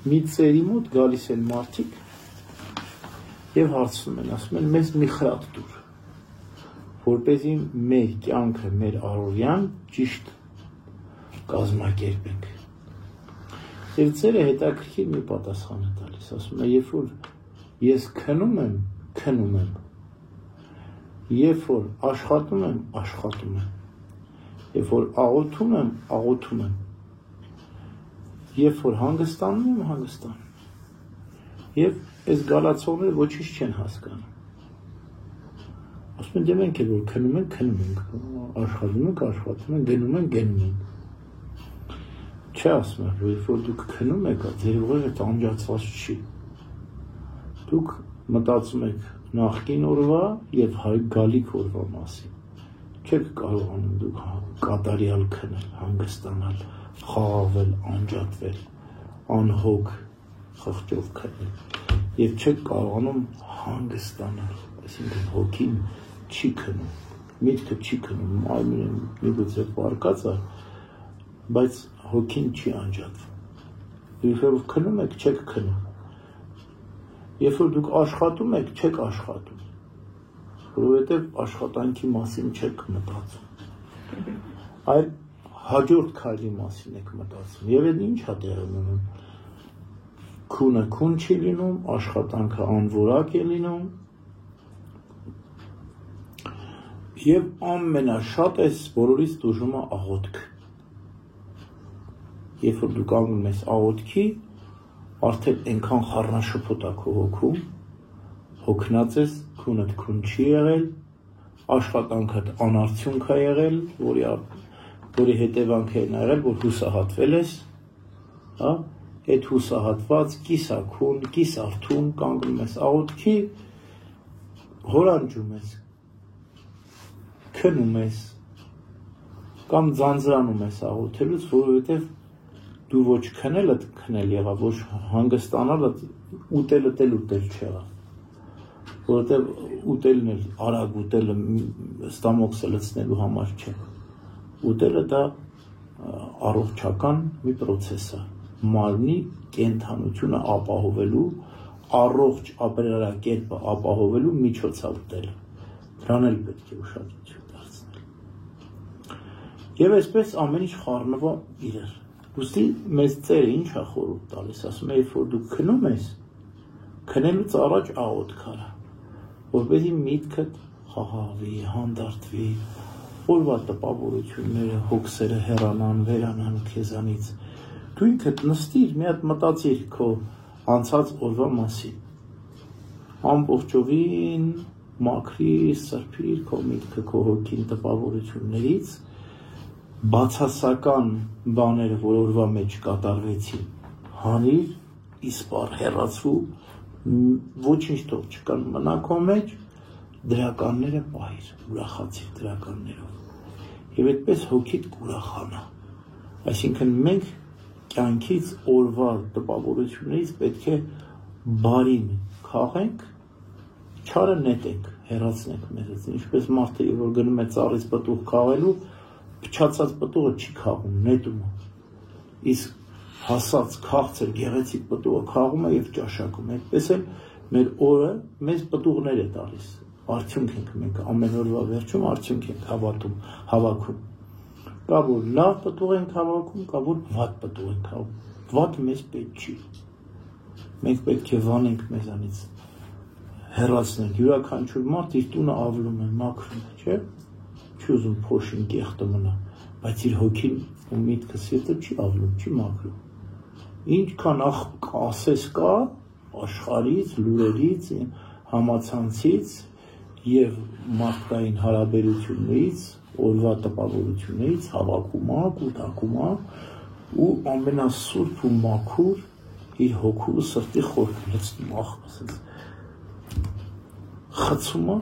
Մի ծերի մոտ գալիս են մարդիկ եւ հարցնում են, ասում են մեզ մի խրատ տուր, որպեսզի մեր կյանքը, մեր առօրյան ճիշտ կազմակերպենք։ Եվ ծերը հետաքրքիր մի պատասխան է տալիս, ասում է, երբ որ ես քնում եմ, երբ որ աշխատում եմ, երբ որ աղոթում եմ, երբ որ հանգստանում եմ, եւ այս գալացողները ոչինչ չեն հասկանում։ Ասում են, դե մենք էլ որ քնում ենք, աշխատում ենք, գնում ենք։ Չէ, ասում եմ, երբ որ դուք քնում եք, ձեր ուղեղը տանջացված չի։ Դուք մտածում եք նախկին օրվա եւ գալիք օրվա մասին։ Չեք կարողանում դուք կատարյալ քնել, հանգստանալ, խաղաղվել, անջատվել, անհոգ խղճով քնել եւ չեք կարողանում հանգստանալ, այսինքն հոգին չի քնում, միտքը չի քնում, մարմինը միգուցե պարկած է, բայց հոգին չի անջատվում։ Երբ որ քնում եք, չեք քնում։ Երբ որ դուք աշխատում եք, չեք աշխատում, որովհետև աշխատանքի մասին չեք մտածում, այլ հաջորդ քայլի մասին եք մտածում։ Եվ այդ ինչ է տեղի ունենում։ Քունը քուն չի լինում, աշխատանքը անորակ է լինում, եւ ամենաշատ էս բոլորից դժում է աղոթք։ Երբ որ դու կանգնում ես աղոթքի, արդեն այնքան խառնաշփոթ է քո հոգում, հոգնած ես, քունդ քուն չի եղել, աշխատանքդ անարդյունք է եղել, որի հետևանքն է եղել, որ հուսահատվել ես, հա, այդ հուսահատված կիսաքուն, կիսարթուն կանգնում ես աղոթքի, հորանջում ես, քնում ես, կամ ձանձրանում ես աղոթելուց, որովհետև դու ոչ քնել եղավ, ոչ հանգստանալը, ուտելը չեղավ, որովհետև ուտելն էլ, արագ ուտելը ստամոքսը լցնելու համար չէ, ուտելը դա առողջական մի պրոցես է, մարմնի կենդանությունը ապահովելու, առողջ ապրելակերպը ապահովելու միջոց է ուտելը, դրան էլ պետք է ուշադրություն դարձնել։ Եվ այսպես ամեն ինչ խառնվող իրար։ Ուստի մեզ ծերը ինչ է խորհուրդ տալիս, ասում է, երբ որ դու քնում ես, քնելուց առաջ աղոթք արա, որպեսզի միտքդ խաղաղվի, հանդարտվի, օրվա տպավորությունները, հոգսերը հեռանան, վերանան քեզանից։ Դու ինքդ նստիր, մի հատ մտածիր քո անցած օրվա մասին։ Ամբողջովին մաքրիր, սրբիր քո միտքը, քո հոգին տպավորություններից, բացասական բաները, որ օրվա մեջ կատարվեցին, հանիր, իսպար հեռացրու, ոչինչ թող չկան մնա քո մեջ, դրականները պահիր, ուրախացիր դրականներով։ Եվ այդպես հոգիդ կուրախանա։ Այսինքն մենք կյանքից օրվա տպավորություններից պետք է բարին քաղենք, չարը նետենք, հեռացնենք մեզից, ինչպես մարդը, որ գնում է ծառից պտուղ քաղելու, փչացած պտուղը չի քաղում, նետում է, իսկ հասած, քաղցր, գեղեցիկ պտուղը քաղում է և ճաշակում է, այդպես էլ մեր օրը մեզ պտուղներ է տալիս, արդյունք ենք մենք ամեն օրվա վերջում արդյունք ենք հավաքում, կա որ լավ պտուղ ենք հավաքում, կա որ վատ պտուղ ենք հավաքում, վատ մեզ պետք չի, մենք պետք է վանենք մեզանից, հեռացնենք, յուրաքանչյուր մարդ իր տունը ավլում է, մաքրում է, չէ, չի ուզում փոշին կեղտը մնա, բայց իր հոգին ու միտքը սիրտը չի ավլում, չի մաքրում, ինչքան ասես կա աշխարհից, լուրերից, համացանցից և մարդկային հարաբերություններից, օրվա տպավորություններից հավաքում է, կուտակում է ու ամենասուրբ ու մաքուր իր հոգու ու սրտի խորքը լցնում խցում է,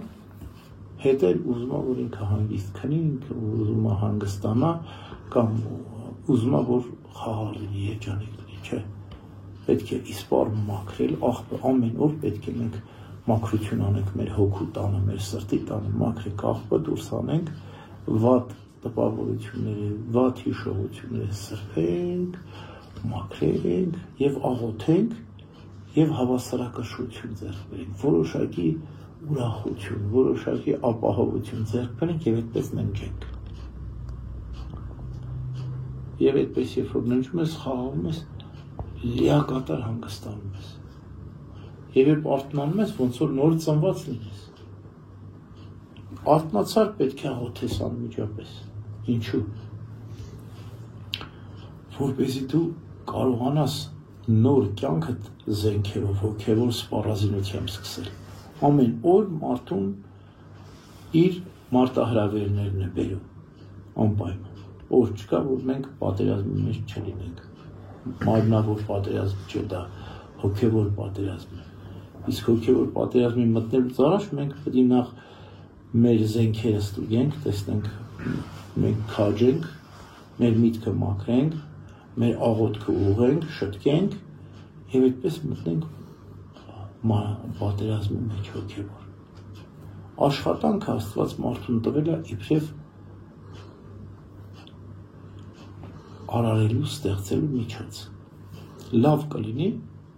հետ էլ ուզում է, որ ինքը հանգիստ քնի, ինքը ուզում է հանգստանա կամ ուզում է, որ խաղաղ լինի, երջանիկ լինի, չէ, պետք է իսպար մաքրել, ամեն օր պետք է մենք մաքրություն անենք մեր հոգու տանը, մեր սրտի տանը, մաքրենք աղբը դուրս անենք, վատ տպավորությունները, վատ հիշողությունները սրբենք, մաքրենք եւ աղոթենք եւ հավասարակշռություն ձեռք բերենք, որոշակի ուրախություն, որոշակի ապահովություն ձեռք բերենք եւ այդպես ննջենք։ Եվ այդպես երբ որ ննջում ես, խաղաղում ես, լիակատար հանգստանում ես։ Եվ երբ արթնանում ես, ոնց որ նոր ծնված լինես։ Արթնացար պետք է աղոթես անմիջապես։ Ինչու՞։ Որպեսզի դու կարողանաս նոր կյանքդ զենքերով, հոգևոր սպառազինությամբ սկսել։ Ամեն օր մարդուն իր մարտահրավերներն է բերում, անպայման։ Օր չկա, որ մենք պատերազմի մեջ չլինենք։ Մարմնավոր պատերազմ չէ, դա հոգևոր պատերազմ է։ Իսկ հոգևոր պատերազմի մտնելուց առաջ մենք պետք է նախ մեր զենքերը ստուգենք, տեսնենք, մենք քաջենք, մեր միտքը մաքրենք, մեր աղոթքը ուղղենք, շտկենք եւ այդպես մտնենք պատերազմի մեջ հոգևոր։ Աշխատանքը Աստված մարդուն տվել է իբրև արարելու, ստեղծելու միջոց։ Լավ կլինի,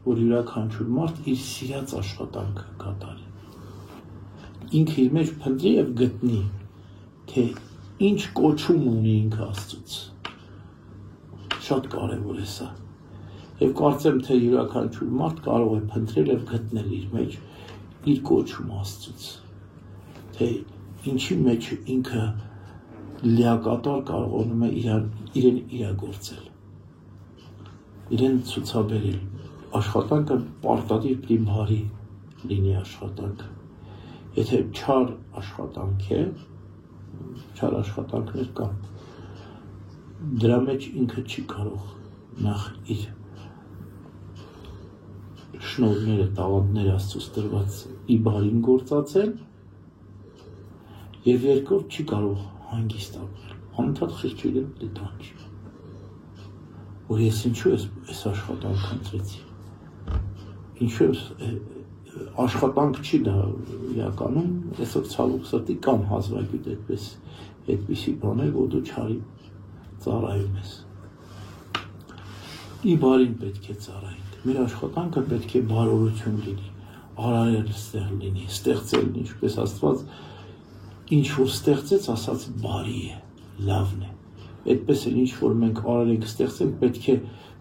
որ յուրաքանչյուր մարդ իր սիրած աշխատանքը կատարի։ Ինքը իր մեջ փնտրի եւ գտնի, թե ինչ կոչում ունի ինքը Աստծուց։ Շատ կարևոր է սա։ Եվ կարծեմ, թե յուրաքանչյուր մարդ կարող է փնտրել եւ գտնել իր մեջ իր կոչումը Աստծուց։ Թե ինչի մեջ ինքը լիակատար կարողանում է իրեն իրագործել, իրեն ցուցաբերել, աշխատանքը պարտադիր պիտի բարի լինի աշխատանքը, եթե չար աշխատանք է, չար աշխատանքներ կան, դրա մեջ ինքը չի կարող նախ իր շնորհները, տաղանդները Աստծուց տրված ի բարին գործածել եւ երկրորդ չի կարող հանգիստ ապրել, անընդհատ խիղճի դիտանջ, որ ես ինչու այս աշխատանքը ընտրեցի, ինչու աշխատանք չի դա իրականում, այսօր ցավոք սրտի կան հազվագյուտ այդպիսի բաներ, որ դու չարի ծառայում ես, ի բարին պետք է ծառայենք, մեր աշխատանքը պետք է բարօրություն լինի, արարել ստեղ լինի, ստեղծել, ինչպես Աստված ինչ որ ստեղծեց, ասաց բարի է, լավն է։ Այդպես էլ ինչ որ մենք արարենք, ստեղծենք, պետք է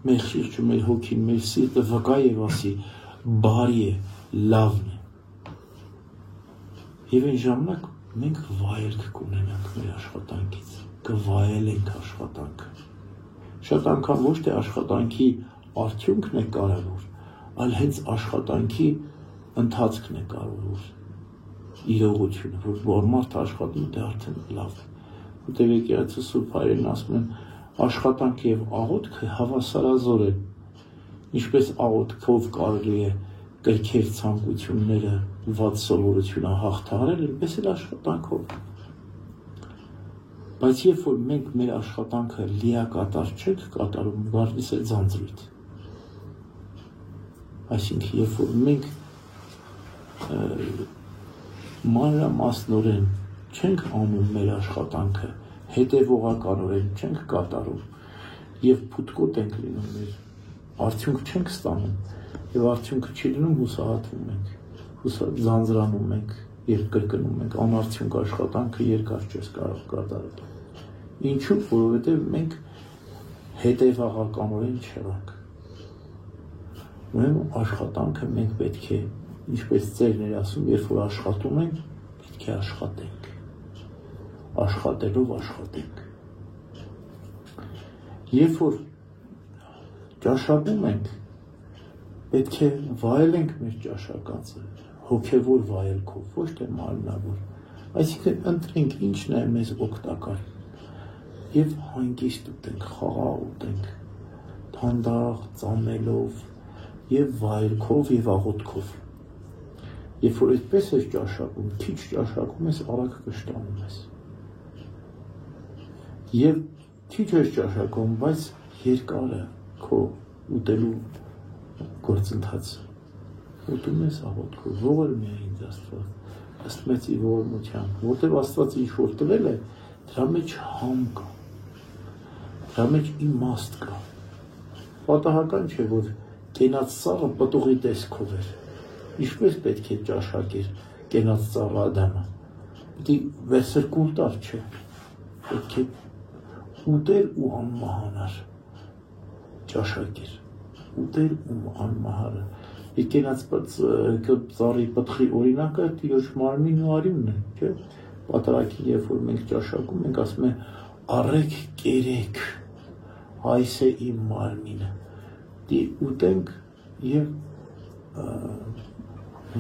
մեր խիղճը, մեր հոգին, մեր սիրտը վկա եւ ասի բարի է, լավն է։ Եվ այն ժամանակ մենք վայելք կունենանք մեր աշխատանքից, կվայելենք աշխատանքը։ Շատ անգամ ոչ թե աշխատանքի արդյունքն է կարևոր, այլ հենց աշխատանքի ընթացքն է կարևոր։ Իրողությունը, որ մարդը աշխատում է, դե արդեն լավ է։ Որտեղ եկեղեցու Սուրբ Հայրերն ասում են, աշխատանքը եւ աղոթքը հավասարազոր են։ Ինչպես աղոթքով կարելի է կրքեր ցանկությունները, վատ սովորությունը հաղթահարել, այնպես էլ աշխատանքով։ Բայց երբ որ մենք մեր աշխատանքը լիակատար չենք կատարում, գալիս է ձանձրույթ։ Այսինքն, երբ որ մենք մանրամասնորեն չենք անում մեր աշխատանքը, հետևողականորեն չենք կատարում եւ փութկոտ ենք լինում մեր, արդյունք չենք ստանում եւ արդյունքը չի լինում, հուսահատվում ենք, ձանձրանում ենք եւ կրկնում ենք, անարդյունք աշխատանքը երկար չես կարող կատարել։ Ինչու՞, որովհետեւ մենք հետևողականորեն չեղանք։ Ուրեմն աշխատանքը մենք պետք է, ինչպես ծերն էր ասում, երբ որ աշխատում ենք, պետք է աշխատենք, աշխատելով աշխատենք։ Երբ որ ճաշակում ենք, պետք է վայելենք մեր ճաշակածը, հոգևոր վայելքով, ոչ թե մարմնավոր, այսինքն ընտրենք ինչն է մեզ օգտակար եւ հանգիստ ուտենք, խաղաղ ուտենք, թանդաղ, ծամելով եւ վայելքով եւ աղոթքով։ Երբ որ այդպես ես ճաշակում, քիչ ճաշակում ես, արագ կշտանում ես։ Եվ քիչ ես ճաշակում, բայց երկար է քո ուտելու գործընթացը։ Ուտում ես աղոթքով, ողորմ է ինձ Աստված, ըստ մեծի ողորմության, որտեղ Աստված ինչ որ տվել է, դրա մեջ համ կա, դրա մեջ իմաստ կա։ պատահական չէ, որ կենաց ծառը պտուղի տեսքով էր։ Ինչպես պետք է ճաշակեր կենաց ծառը Ադամը։ Պետք է վերսրկուլ տար, չէ։ Պետք է ուտեր ու անմահանար ճաշակեր։ Ուտեր ու անմահարը։ Իր կենաց ծառի պտղի օրինակը Տիրոջ մարմինն ու արյունն է, չէ։ Պատարագին, երբ որ մենք ճաշակում, մենք ասում ենք առեք կերեք, այս է իմ մարմինը։ Դի ուտենք եւ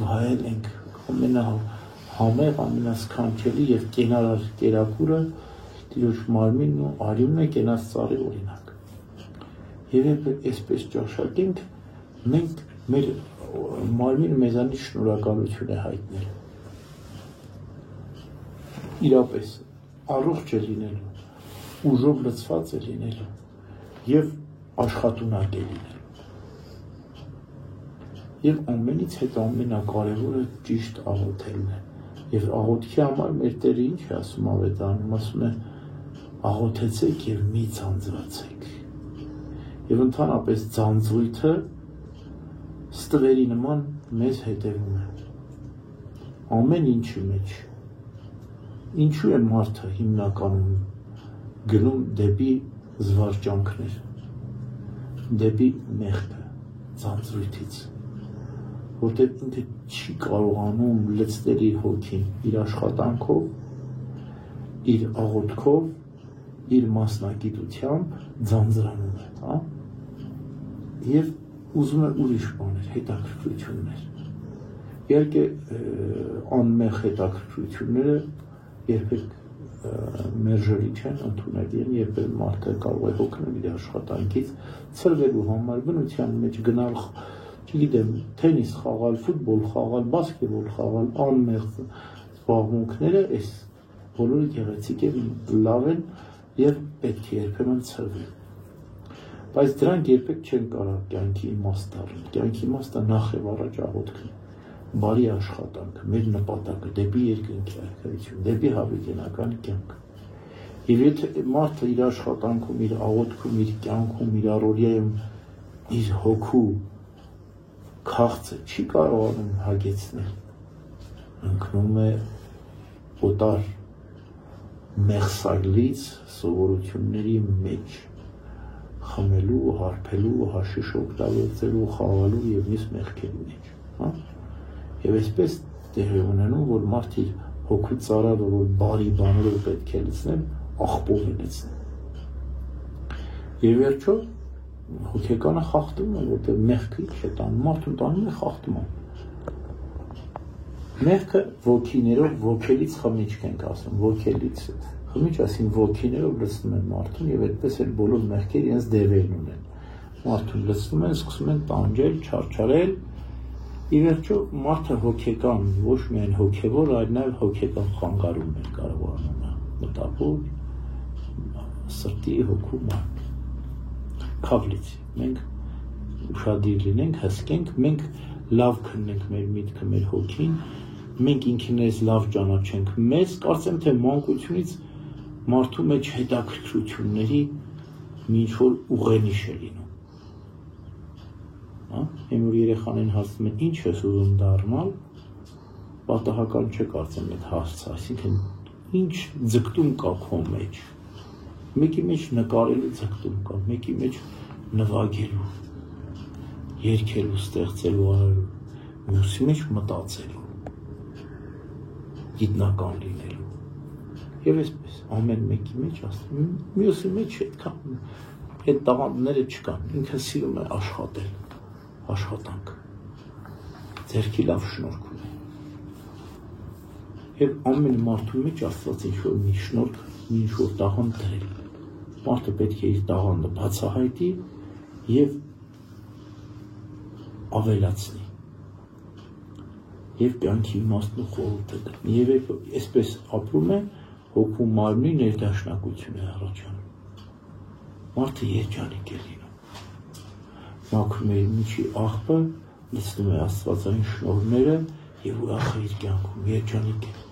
վայելենք ամենահամեղ, ամենասքանչելի եւ կենարար կերակուրը Տիրոջ մարմինն ու արյունն է կենաց ծառի օրինակ։ Եվ երբ այսպես ճաշակենք, մենք մեր մարմինը մեզանից շնորհակալություն է հայտնել։ Իրապես առողջ է լինելու, ուժով լցված է լինելու եւ աշխատունակ է լինելու։ Եվ ամենից հետո ամենակարևորը ճիշտ աղոթելն է։ Եվ աղոթքի համար մեր Տերը ինչ է ասում ավետարանում, ասում է աղոթեցեք եւ մի ձանձրացեք։ Եվ ընդհանրապես ձանձրույթը ստվերի նման մեզ հետևում է ամեն ինչի մեջ։ Ինչու է մարդը հիմնականում գնում դեպի զվարճանքներ, դեպի մեղքը, ձանձրույթից, որտեղ ինքը չի կարողանում լցնել իր հոգին իր աշխատանքով, իր աղոթքով, իր մասնագիտությամբ ձանձրանում է, հա։ Եվ ուզում է ուրիշ բաներ, հետաքրքրություններ։ Իհարկե անմեղ հետաքրքրությունները երբեք մերժելի չեն, ընդունելի են, երբեք մարդը կարող է հոգնել իր աշխատանքից, ցրվելու համար, բնության մեջ գնալ, չգիտեմ, թենիս խաղալ, ֆուտբոլ խաղալ, բասկետբոլ խաղալ, անմեղ զբաղմունքները այս բոլորը գեղեցիկ են, լավ են եւ պետք է երբեմն ցրվեն։ Բայց դրանք երբեք չեն կարող կյանքի իմաստ դառնալ։ Կյանքի իմաստը նախ եւ առաջ աղոթքն է, բարի աշխատանքը, մեր նպատակը դեպի երկնքի արքայություն, դեպի հավիտենական կյանք։ Եվ եթե մարդը իր աշխատանքում, իր աղոթքում, իր կյանքում, իր առօրյայում իր հոգու քաղցը չի կարողանում հագեցնել, ընկնում է օտար մեղսագլից սովորությունների մեջ, խմելու, հարբելու, հաշիշ օգտագործելու, խաղալու եւ մյուս մեղքերի մեջ, հա։ Եվ այսպես տեղի ունենում, որ մարդը իր հոգու ծարավը, որ բարի բաներով պետք է լցնել, աղբով է լցնել։ Եվ վերջո հոգեկանը խախտում է, որտեղ մեղքը ինչ է տանում, մարդուն տանում է խախտման։ Մեղքը ոգիներով, ոգելից խմիչք ենք ասում, ոգելից խմիչ, այսինքն ոգիներով լցնում են մարդուն եւ այդպես էլ բոլոր մեղքերը իրենց դևերն ունեն։ Մարդուն լցնում են, սկսում են տանջել, չարչարել, ի վերջո մարդը հոգեկան, ոչ միայն հոգեվոր, այլ նաեւ հոգեկան խանգարում է կարողանում մտավոր, սրտի, հոգու մարմին։ Քավլիցի, մենք ուշադիր լինենք, հսկենք, մենք լավ քննենք մեր միտքը, մեր հոգին, մենք ինքներս լավ ճանաչենք մեզ, կարծեմ թե մանկությունից մարդու մեջ հետաքրքրությունների ինչ որ ուղենիշ է լինում։ Այն որ երեխաներին հարցնում են ինչ ես ուզում դառնալ, պատահական չէ կարծեմ այդ հարցը, այսինքն ինչ ձգտում կա քո մեջ։ Մեկի մեջ նկարելու ձգտում կա, մեկի մեջ նվագելու, երգելու, ստեղծելու, արելու, մյուսի մեջ մտածելու, գիտնական լինելու։ Եվ այսպես ամեն մեկի մեջ ասում, մյուսի մեջ այդքան այդ տաղանդները չկան, ինքը սիրում է աշխատել, աշխատանք, ձեռքի լավ շնորհք ունի։ Եվ ամեն մարդու մեջ Աստված ինչ-որ մի շնորհք, մի ինչ-որ տաղանդ դրել։ Մարդը պետք է իր տաղանդը բացահայտի եւ ավելացնի։ Եվ կյանքի իմաստն ու խորհուրդը գտնի։ Եվ այսպես ապրում է, հոգու մարմնի ներդաշնակություն է առաջանում։ Մարդը երջանիկ է լինում։ Մաքրում է իր միջի աղբը, լցնում է աստվածային շնորհները եւ ուրախ է իր կյանքում, երջանիկ է։